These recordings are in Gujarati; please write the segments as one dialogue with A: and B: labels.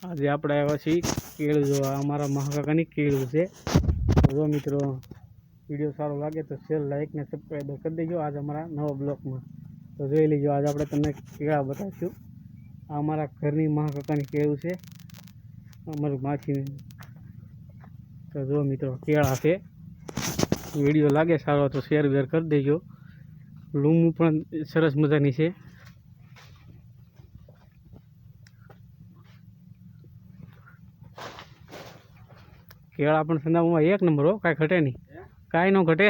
A: આજે આપણે આવ્યા છીએ કેળું જોવા. અમારા મહાકાકાની કેળું છે. તો જો મિત્રો, વિડીયો સારો લાગે તો શેર, લાઈક ને સબસ્ક્રાઈબ કરી દેજો. આજ અમારા નવા બ્લોગમાં તો જોઈ લેજો. આજે આપણે તમને કેળા બતાવીશું. આ અમારા ઘરની મહાકાકાની કેળું છે, અમારું માછીની. તો જો મિત્રો, કેળા છે. વિડીયો લાગે સારો તો શેર વેર કરી દેજો. લૂમ પણ સરસ મજાની છે. કેળા પણ સંદામાં એક નંબર હો, કાંઈ ઘટે નહીં, કાંઈ ન ઘટે.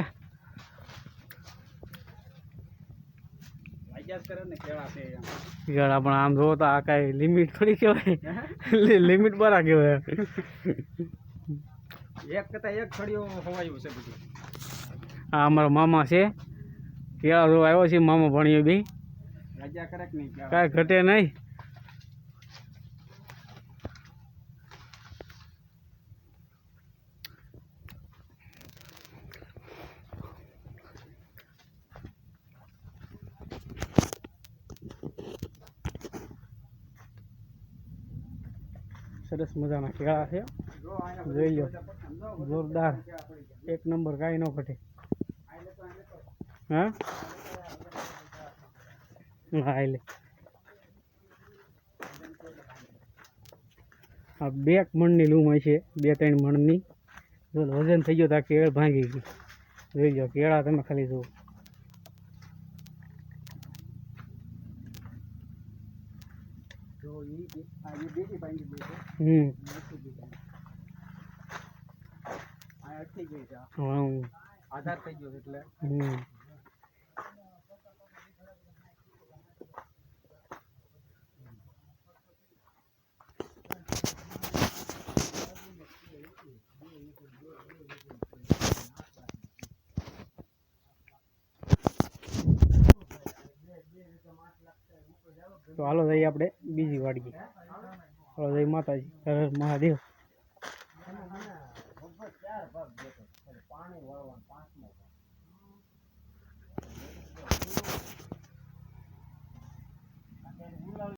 A: કેળા પણ આમ જોવો તો આ કાંઈ લિમિટ થોડી કહેવાય, લિમિટ બરા કહેવાય.
B: એક કરતા એક છડીઓ ખવાયું છે બધું.
A: આ અમારા મામા છે, કેળા જો આવ્યો છે. મામા ભણીએ બી
B: રાજા કરે કે નહીં,
A: કાંઈ ઘટે નહીં. સરસ મજાના કેળા છે, જોઈ લો. જોરદાર, એક નંબર, કાંઈ ન ઘટે. હા હા, એટલે આ 2 મણની લૂમ હોય છે, 2-3 મણની. જો વજન થઈ ગયો તો આ કેળ ભાંગી ગઈ. જોઈ લો કેળા, તમે ખાલી જુઓ.
B: આધાર થઈ ગયો એટલે
A: તો હાલો જઈએ આપણે બીજી વાડીએ. હાલો જય માતાજી, હર હર મહાદેવ.
B: પાણી વાળવાનું 5